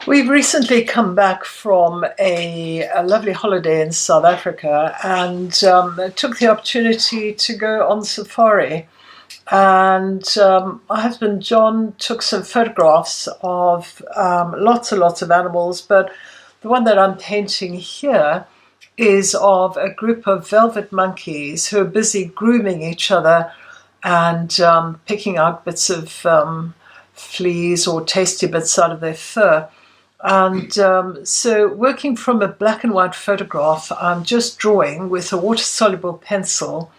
We've recently come back from a lovely holiday in South Africa and took the opportunity to go on safari. And my husband John took some photographs of lots and lots of animals, but the one that I'm painting here is of a group of velvet monkeys who are busy grooming each other and picking out bits of fleas or tasty bits out of their fur. And so working from a black and white photograph, I'm just drawing with a water-soluble pencil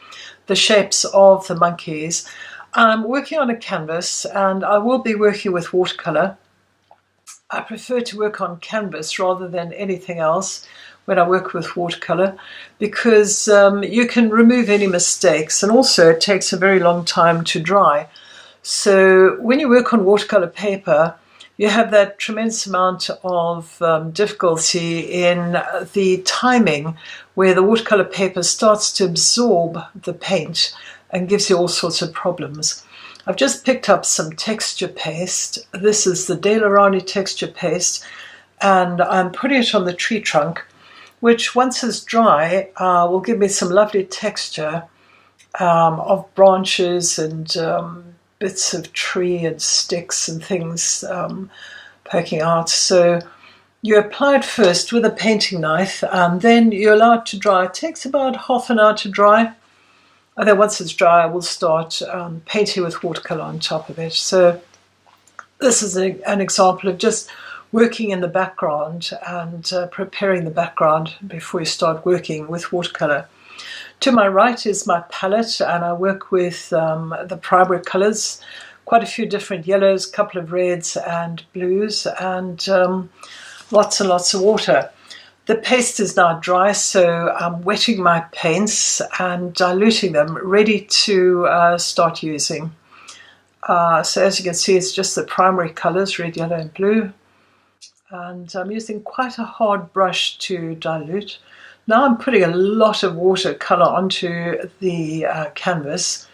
the shapes of the monkeys. I'm working on a canvas and I will be working with watercolor. I prefer to work on canvas rather than anything else when I work with watercolor because you can remove any mistakes, and also it takes a very long time to dry. So when you work on watercolor paper, you have that tremendous amount of difficulty in the timing where the watercolor paper starts to absorb the paint and gives you all sorts of problems. I've just picked up some texture paste. This is the De La Rani texture paste, and I'm putting it on the tree trunk, which once it's dry will give me some lovely texture of branches and bits of tree and sticks and things poking out. So you apply it first with a painting knife and then you allow it to dry. It takes about half an hour to dry, and then once it's dry I will start painting with watercolor on top of it. So this is an example of just working in the background and preparing the background before you start working with watercolor. To my right is my palette, and I work with the primary colors, quite a few different yellows, a couple of reds and blues, and lots and lots of water. The paste is now dry, so I'm wetting my paints and diluting them, ready to start using. So as you can see, it's just the primary colors, red, yellow and blue. And I'm using quite a hard brush to dilute. Now I'm putting a lot of watercolor onto the canvas,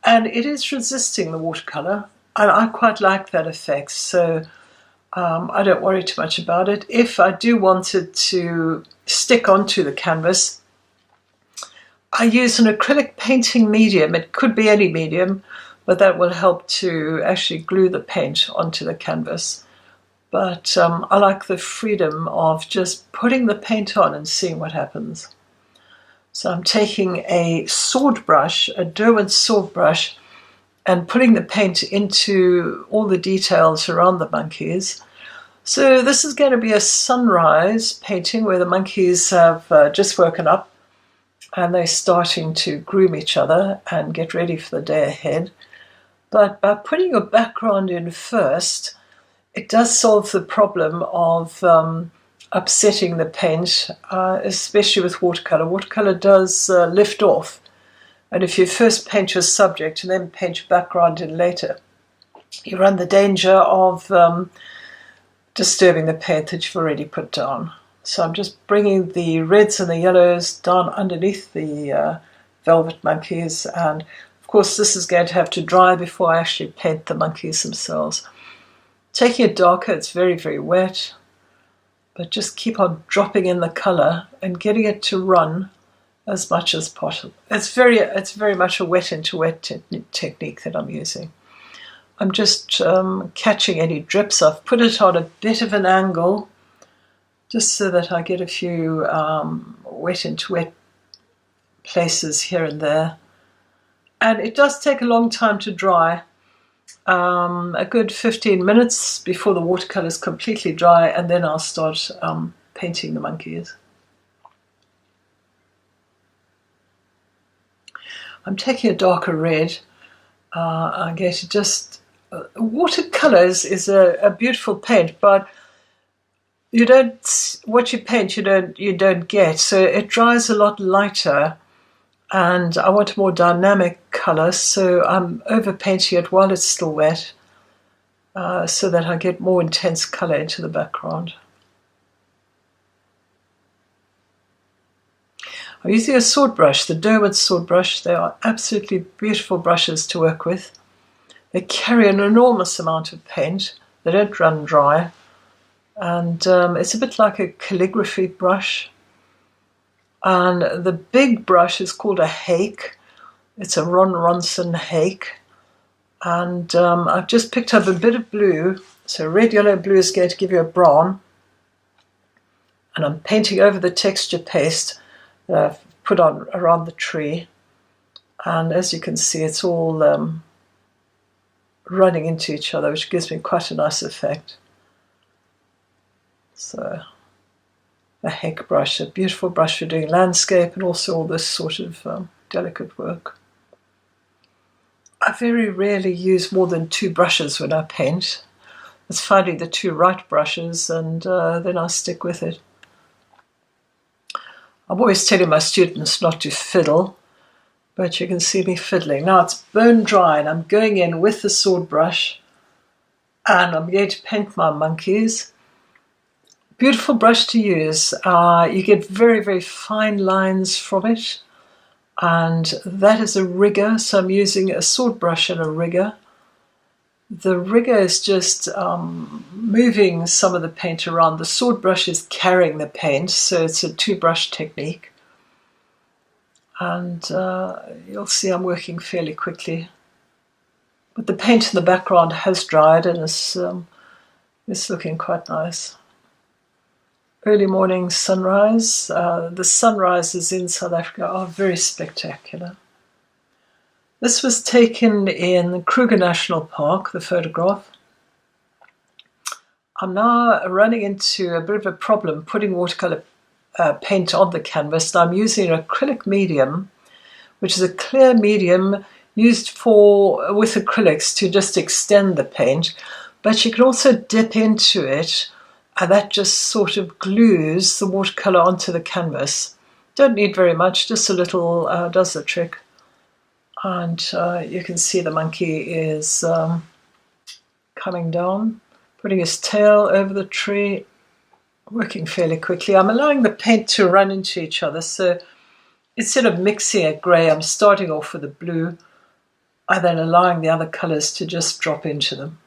and it is resisting the watercolor, and I quite like that effect, so I don't worry too much about it. If I do want it to stick onto the canvas, I use an acrylic painting medium. It could be any medium, but that will help to actually glue the paint onto the canvas. But I like the freedom of just putting the paint on and seeing what happens. So I'm taking a sword brush, a Derwent sword brush, and putting the paint into all the details around the monkeys. So this is going to be a sunrise painting where the monkeys have just woken up and they're starting to groom each other and get ready for the day ahead. But by putting your background in first, it does solve the problem of upsetting the paint, especially with watercolor. Watercolor does lift off, and if you first paint your subject and then paint your background in later, you run the danger of disturbing the paint that you've already put down. So I'm just bringing the reds and the yellows down underneath the velvet monkeys, and of course this is going to have to dry before I actually paint the monkeys themselves. Taking it darker, it's very, very wet, but just keep on dropping in the color and getting it to run as much as possible. It's very much a wet into wet technique that I'm using. I'm just catching any drips. I've put it on a bit of an angle just so that I get a few wet into wet places here and there. And it does take a long time to dry. A good 15 minutes before the watercolor is completely dry, and then I'll start painting the monkeys. I'm taking a darker red. I'm going to just watercolors is a beautiful paint, but you don't, what you paint you don't get, so it dries a lot lighter. And I want a more dynamic colour, so I'm overpainting it while it's still wet so that I get more intense colour into the background. I'm using a sword brush, the Derwent sword brush. They are absolutely beautiful brushes to work with. They carry an enormous amount of paint. They don't run dry. And it's a bit like a calligraphy brush. And the big brush is called a hake. It's a Ron Ronson hake. And I've just picked up a bit of blue. So red, yellow, blue is going to give you a brown. And I'm painting over the texture paste that I've put on around the tree. And as you can see, it's all running into each other, which gives me quite a nice effect. So a hake brush, a beautiful brush for doing landscape and also all this sort of delicate work. I very rarely use more than 2 brushes when I paint. It's finding the 2 right brushes, and then I stick with it. I'm always telling my students not to fiddle, but you can see me fiddling. Now it's bone dry, and I'm going in with the sword brush, and I'm going to paint my monkeys. Beautiful brush to use. You get very, very fine lines from it. And that is a rigger, so I'm using a sword brush and a rigger. The rigger is just moving some of the paint around. The sword brush is carrying the paint, so it's a 2-brush technique. And you'll see I'm working fairly quickly. But the paint in the background has dried and it's looking quite nice. Early morning sunrise. The sunrises in South Africa are very spectacular. This was taken in Kruger National Park, the photograph. I'm now running into a bit of a problem putting watercolor paint on the canvas. Now I'm using an acrylic medium, which is a clear medium used with acrylics to just extend the paint, but you can also dip into it, and that just sort of glues the watercolor onto the canvas. Don't need very much, just a little does the trick. And you can see the monkey is coming down, putting his tail over the tree, working fairly quickly. I'm allowing the paint to run into each other, so instead of mixing a grey, I'm starting off with a blue and then allowing the other colours to just drop into them.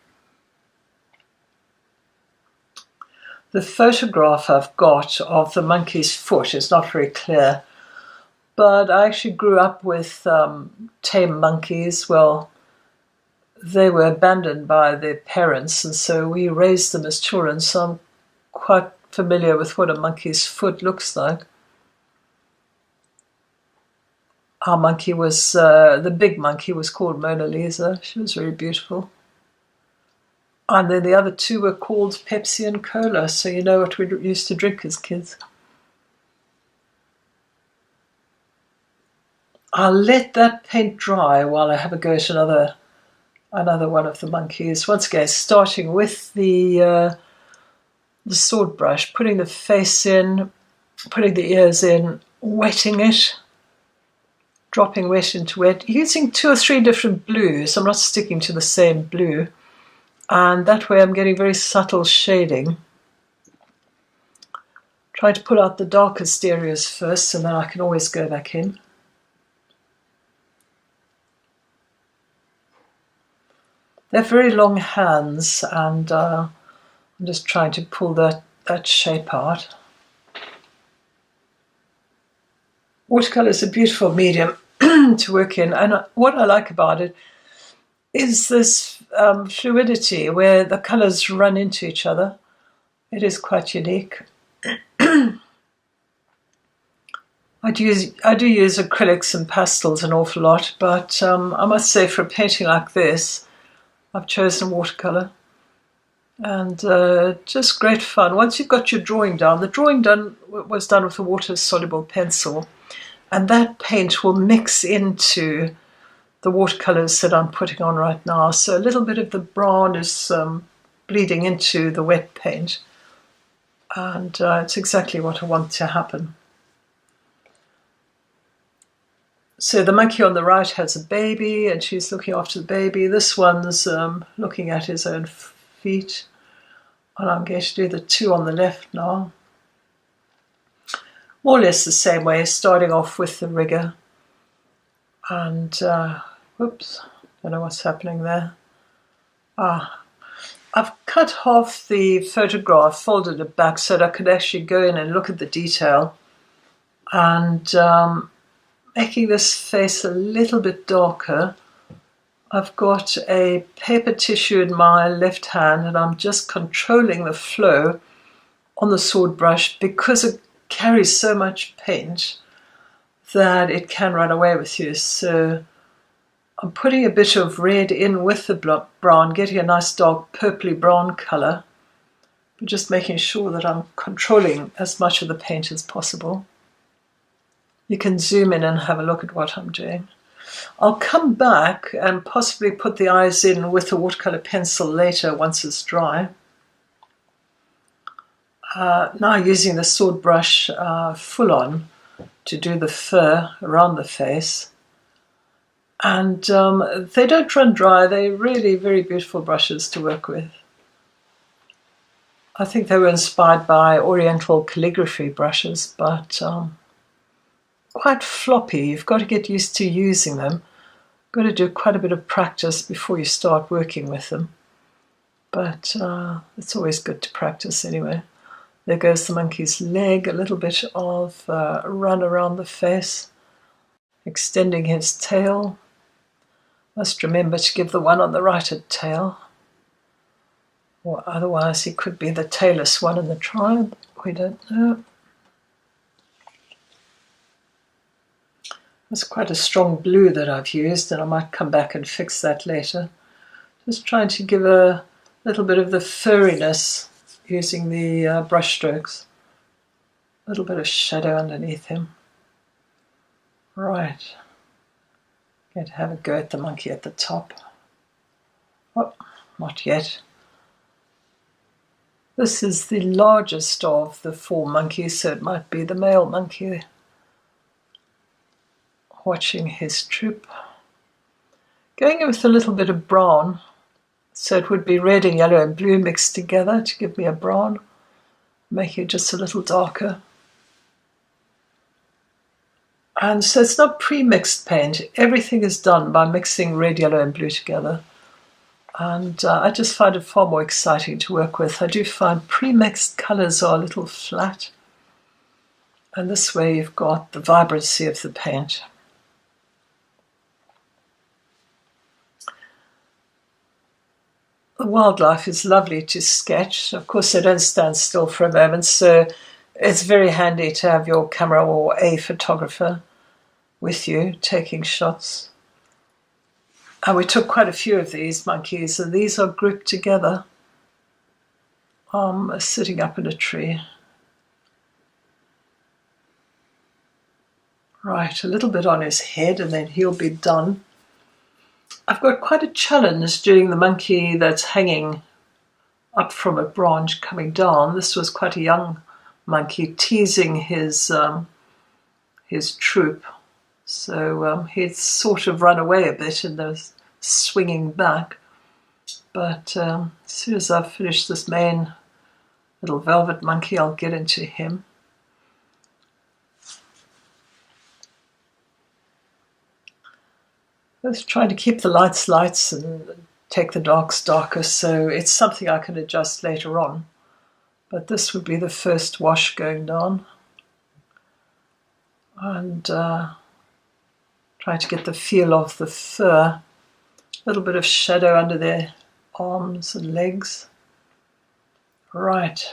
The photograph I've got of the monkey's foot is not very clear, but I actually grew up with tame monkeys. Well, they were abandoned by their parents, and so we raised them as children, so I'm quite familiar with what a monkey's foot looks like. Our monkey was, the big monkey was called Mona Lisa. She was very beautiful. And then the other 2 were called Pepsi and Cola, so you know what we used to drink as kids. I'll let that paint dry while I have a go at another one of the monkeys. Once again, starting with the sword brush, putting the face in, putting the ears in, wetting it, dropping wet into wet, using 2 or 3 different blues. I'm not sticking to the same blue. And that way I'm getting very subtle shading. Try to pull out the darkest areas first, and then I can always go back in. They have very long hands, and I'm just trying to pull that shape out. Watercolor is a beautiful medium to work in, and what I like about it is this fluidity where the colours run into each other. It is quite unique. I do use acrylics and pastels an awful lot, but I must say for a painting like this, I've chosen watercolor. And just great fun. Once you've got your drawing down, the drawing was done with a water-soluble pencil, and that paint will mix into the watercolors that I'm putting on right now. So a little bit of the brown is bleeding into the wet paint, and it's exactly what I want to happen. So the monkey on the right has a baby, and she's looking after the baby. This one's looking at his own feet, and I'm going to do the 2 on the left now. More or less the same way, starting off with the rigger. And, whoops, don't know what's happening there. I've cut half the photograph, folded it back so that I could actually go in and look at the detail, and making this face a little bit darker. I've got a paper tissue in my left hand, and I'm just controlling the flow on the sword brush because it carries so much paint that it can run away with you. So I'm putting a bit of red in with the brown, getting a nice dark purpley brown colour, but just making sure that I'm controlling as much of the paint as possible. You can zoom in and have a look at what I'm doing. I'll come back and possibly put the eyes in with a watercolour pencil later once it's dry. Now using the sword brush full on to do the fur around the face. And they don't run dry. They're really very beautiful brushes to work with. I think they were inspired by Oriental calligraphy brushes, but quite floppy. You've got to get used to using them. Got to do quite a bit of practice before you start working with them. But it's always good to practice anyway. There goes the monkey's leg, a little bit of run around the face, extending his tail. Must remember to give the one on the right a tail, or otherwise he could be the tailless one in the tribe. We don't know. It's quite a strong blue that I've used, and I might come back and fix that later. Just trying to give a little bit of the furriness using the brush strokes. A little bit of shadow underneath him. Right. Going to have a go at the monkey at the top. Oh, not yet. This is the largest of the 4 monkeys, so it might be the male monkey. Watching his troop. Going in with a little bit of brown, so it would be red and yellow and blue mixed together to give me a brown, make it just a little darker. And so it's not pre-mixed paint. Everything is done by mixing red, yellow and blue together. And I just find it far more exciting to work with. I do find pre-mixed colours are a little flat. And this way you've got the vibrancy of the paint. The wildlife is lovely to sketch. Of course, they don't stand still for a moment, so it's very handy to have your camera or a photographer with you taking shots. And we took quite a few of these monkeys, and these are grouped together, sitting up in a tree. Right, a little bit on his head, and then he'll be done. I've got quite a challenge doing the monkey that's hanging up from a branch coming down. This was quite a young monkey teasing his troop. So he'd sort of run away a bit and was swinging back. But as soon as I've finished this main little velvet monkey, I'll get into him. Just trying to keep the lights and take the darks darker, so it's something I can adjust later on. But this would be the first wash going down. And trying to get the feel of the fur. A little bit of shadow under their arms and legs. Right.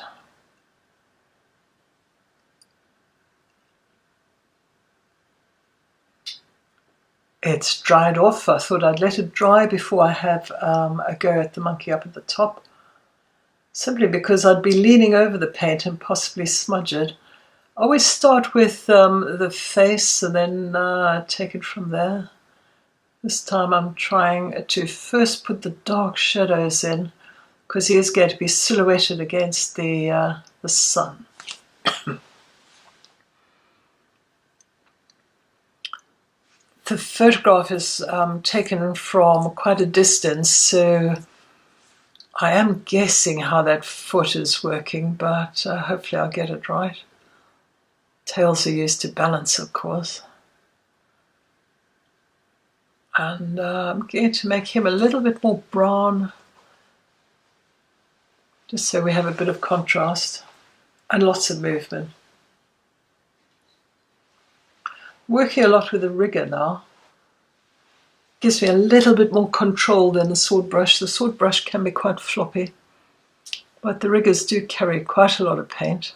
It's dried off. I thought I'd let it dry before I have a go at the monkey up at the top. Simply because I'd be leaning over the paint and possibly smudge it. I always start with the face and then take it from there. This time I'm trying to first put the dark shadows in, because he is going to be silhouetted against the sun. The photograph is taken from quite a distance, so I am guessing how that foot is working, but hopefully I'll get it right. Tails are used to balance, of course. And I'm going to make him a little bit more brown just so we have a bit of contrast and lots of movement. Working a lot with the rigger now. Gives me a little bit more control than the sword brush. The sword brush can be quite floppy, but the riggers do carry quite a lot of paint.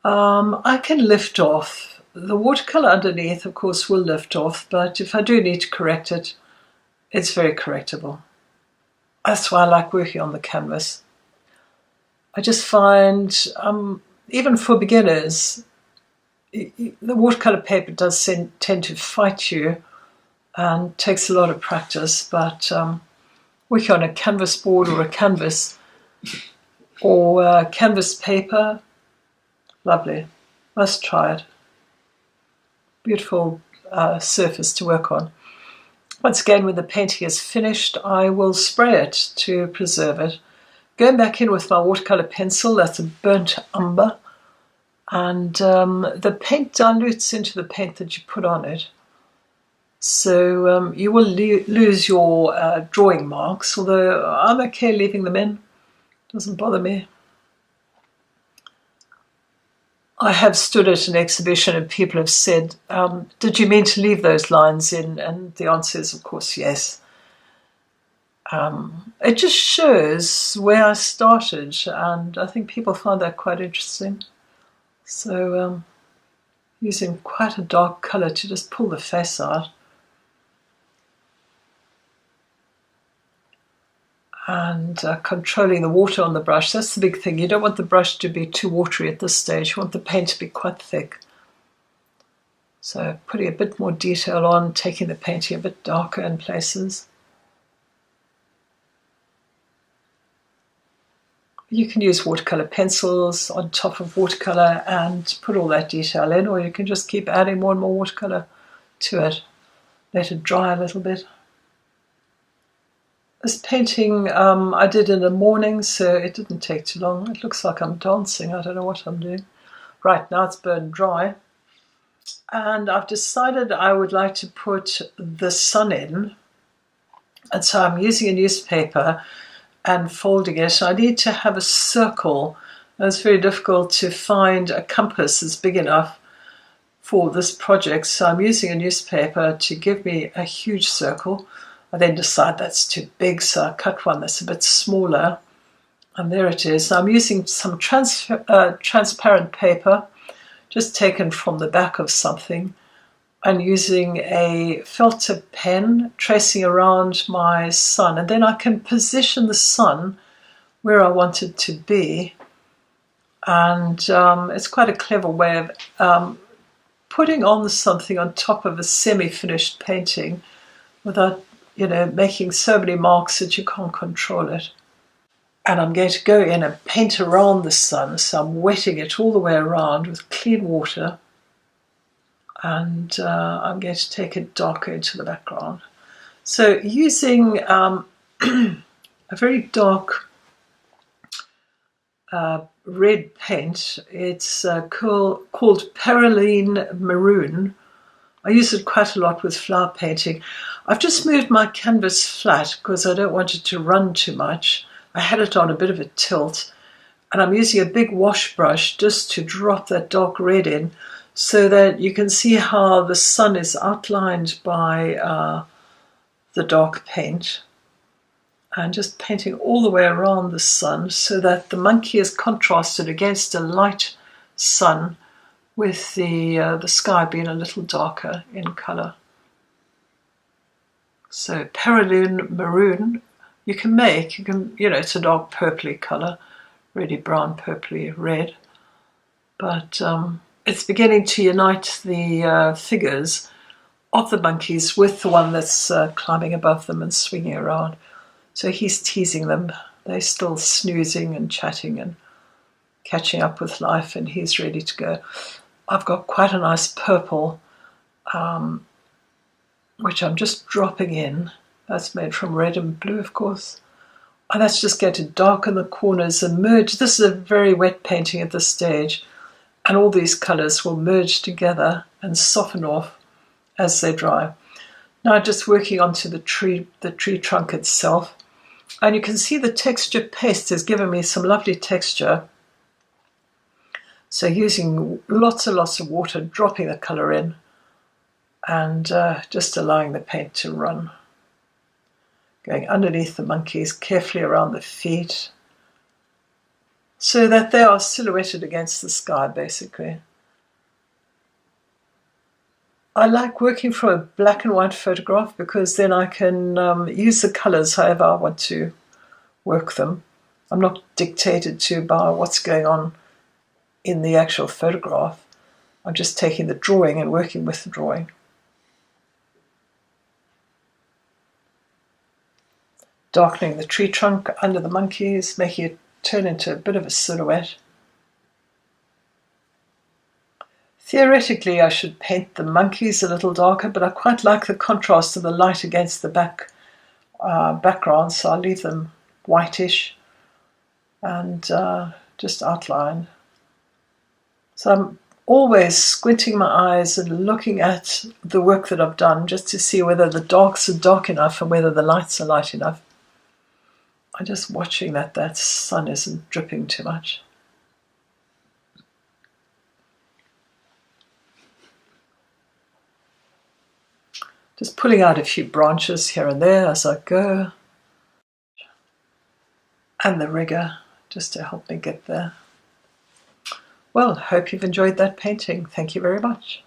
I can lift off. The watercolour underneath, of course, will lift off, but if I do need to correct it, it's very correctable. That's why I like working on the canvas. I just find, even for beginners, the watercolour paper does tend to fight you and takes a lot of practice, but working on a canvas board or a canvas or canvas paper, lovely. Must try it. Beautiful surface to work on. Once again, when the painting is finished, I will spray it to preserve it. Going back in with my watercolour pencil, that's a burnt umber, and the paint dilutes into the paint that you put on it. So you will lose your drawing marks, although I'm okay leaving them in. Doesn't bother me. I have stood at an exhibition and people have said, did you mean to leave those lines in? And the answer is, of course, yes. It just shows where I started, and I think people find that quite interesting. So using quite a dark colour to just pull the face out. And controlling the water on the brush, that's the big thing. You don't want the brush to be too watery at this stage. You want the paint to be quite thick. So putting a bit more detail on, taking the painting a bit darker in places. You can use watercolour pencils on top of watercolour and put all that detail in, or you can just keep adding more and more watercolour to it. Let it dry a little bit. This painting I did in the morning, so it didn't take too long. It looks like I'm dancing. I don't know what I'm doing. Right, now it's burned dry. And I've decided I would like to put the sun in. And so I'm using a newspaper and folding it. I need to have a circle. It's very difficult to find a compass that's big enough for this project. So I'm using a newspaper to give me a huge circle. I then decide that's too big, so I cut one that's a bit smaller, and there it is. I'm using some transparent paper, just taken from the back of something, and using a filter pen, tracing around my sun, and then I can position the sun where I want it to be, and it's quite a clever way of putting on something on top of a semi-finished painting without making so many marks that you can't control it. And I'm going to go in and paint around the sun, so I'm wetting it all the way around with clean water, and I'm going to take it darker into the background. So using a very dark red paint, it's called Paraline Maroon. I use it quite a lot with flower painting. I've just moved my canvas flat because I don't want it to run too much. I had it on a bit of a tilt, and I'm using a big wash brush just to drop that dark red in so that you can see how the sun is outlined by the dark paint, and just painting all the way around the sun so that the monkey is contrasted against a light sun, with the sky being a little darker in colour. So Paraline Maroon, it's a dark purpley colour, really brown, purpley, red. But it's beginning to unite the figures of the monkeys with the one that's climbing above them and swinging around. So he's teasing them. They're still snoozing and chatting and catching up with life, and he's ready to go. I've got quite a nice purple, which I'm just dropping in. That's made from red and blue, of course. And that's just going to darken the corners and merge. This is a very wet painting at this stage, and all these colours will merge together and soften off as they dry. Now just working onto the tree trunk itself. And you can see the texture paste has given me some lovely texture. So using lots and lots of water, dropping the colour in, and just allowing the paint to run. Going underneath the monkeys, carefully around the feet, so that they are silhouetted against the sky, basically. I like working from a black and white photograph because then I can use the colours however I want to work them. I'm not dictated to by what's going on in the actual photograph. I'm just taking the drawing and working with the drawing. Darkening the tree trunk under the monkeys, making it turn into a bit of a silhouette. Theoretically, I should paint the monkeys a little darker, but I quite like the contrast of the light against the background, so I'll leave them whitish and just outline. So I'm always squinting my eyes and looking at the work that I've done just to see whether the darks are dark enough and whether the lights are light enough. I'm just watching that sun isn't dripping too much. Just pulling out a few branches here and there as I go. And the rigger, just to help me get there. Well, hope you've enjoyed that painting. Thank you very much.